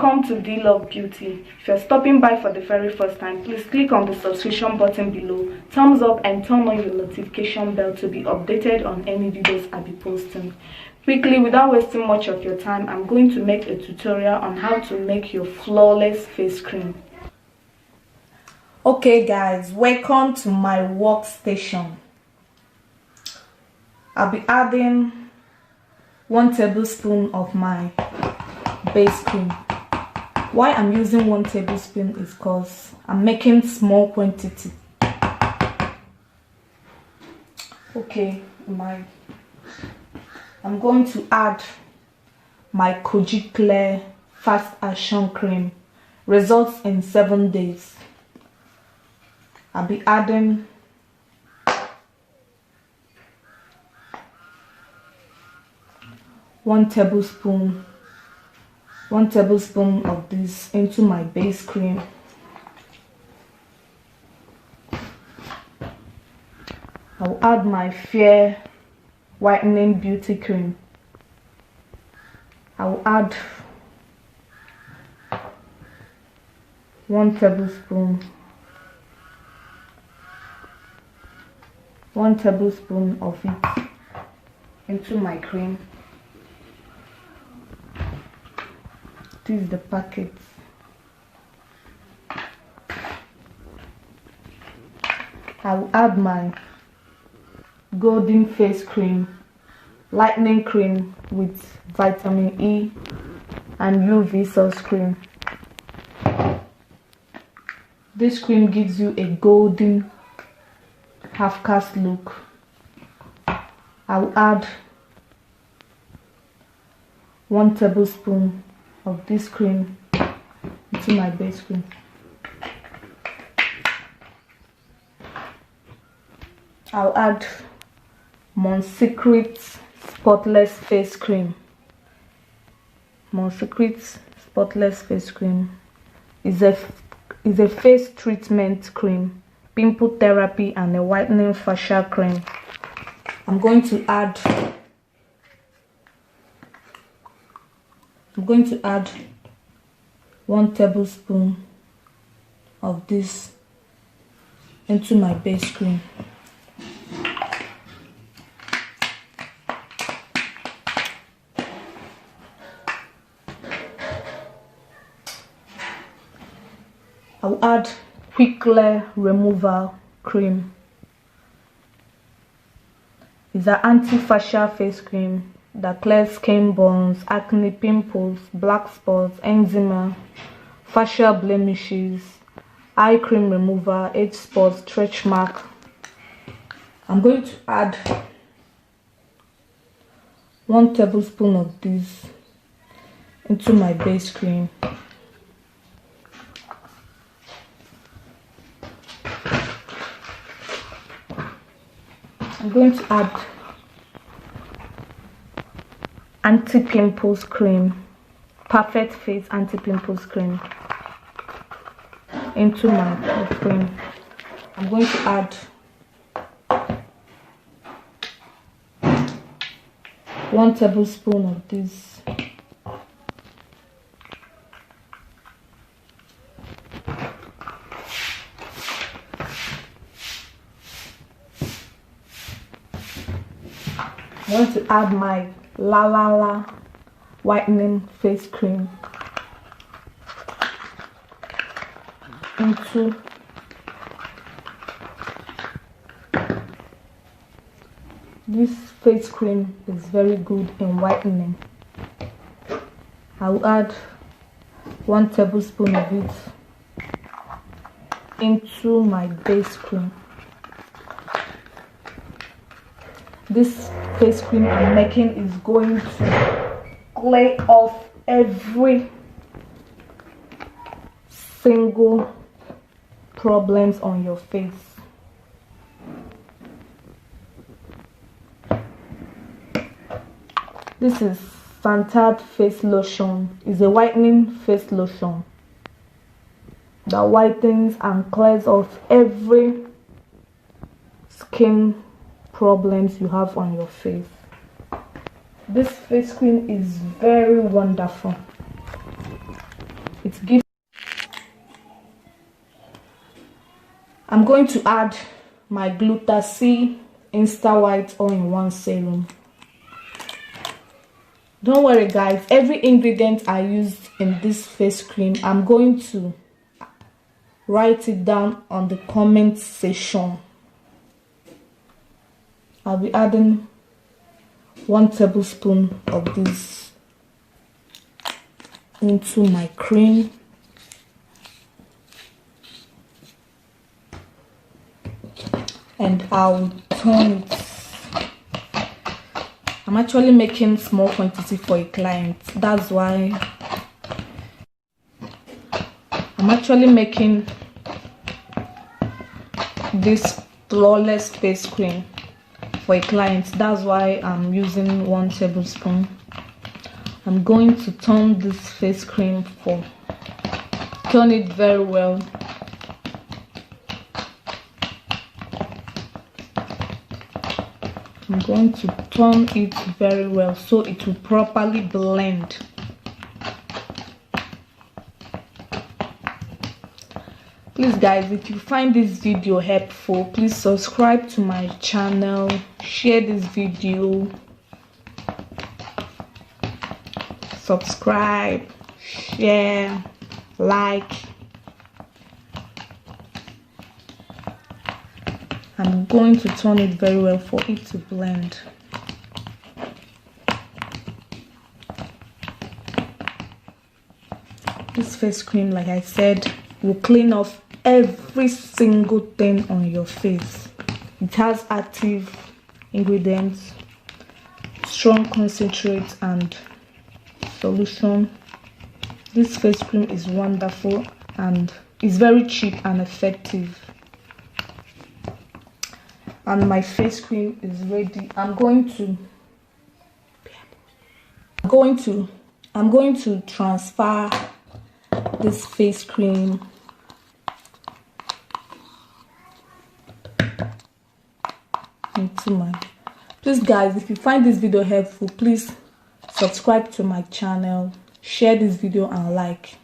Welcome to Deelove Beauty. If you're stopping by for the very first time, please click on the subscription button below, thumbs up, and turn on your notification bell to be updated on any videos I'll be posting. Quickly, without wasting much of your time, I'm going to make a tutorial on how to make your flawless face cream. Okay guys, welcome to my workstation. I'll be adding 1 tablespoon of my base cream. Why I'm using 1 tablespoon is because I'm making small quantity. Okay, I'm going to add my Kojic Clear Fast Action Cream. Results in 7 days. I'll be adding one tablespoon of this into my base cream. I'll add my Fair Whitening Beauty Cream. I'll add 1 tablespoon of it into my cream. This is the packet. I'll add my golden face cream, lightening cream with vitamin E and UV sunscreen. This cream gives you a golden half-cast look. I'll add 1 tablespoon of this cream into my base cream. I'll add Secret's spotless face cream. Secret's spotless face cream is a face treatment cream, pimple therapy, and a whitening facial cream. I'm going to add 1 tablespoon of this into my base cream. I'll add Quick Clear Removal Cream. It's an anti-facial face cream that clears skin burns, acne, pimples, black spots, eczema, facial blemishes, eye cream remover, age spots, stretch mark. I'm going to add 1 tablespoon of this into my base cream. I'm going to add anti-pimples cream, Perfect Face anti-pimples cream into my cream. I'm going to add 1 tablespoon of this I'm going to add my Lalala whitening face cream into this face cream. Is very good in whitening. I'll add 1 tablespoon of it into my base cream. This face cream I'm making is going to clear off every single problems on your face. This is Santarde face lotion. It's a whitening face lotion that whitens and clears off every skin problems you have on your face. This face cream is very wonderful. It gives. I'm going to add my Gluta C Insta White all-in-one serum. Don't worry guys, every ingredient I used in this face cream, I'm going to write it down on the comment section. I'll be adding 1 tablespoon of this into my cream. And I'll turn it. I'm actually making small quantity for a client. That's why I'm actually making this flawless face cream for a client. That's why I'm using 1 tablespoon. I'm going to turn this face cream turn it very well. I'm going to turn it very well so it will properly blend. Please guys, if you find this video helpful, please subscribe to my channel, share this video, subscribe, share, like. I'm going to turn it very well for it to blend. This face cream, like I said, will clean off every single thing on your face. It has active ingredients, strong concentrate and solution. This face cream is wonderful and is very cheap and effective. And my face cream is ready. I'm going to transfer this face cream into my. Please guys, if you find this video helpful, please subscribe to my channel, share this video and like.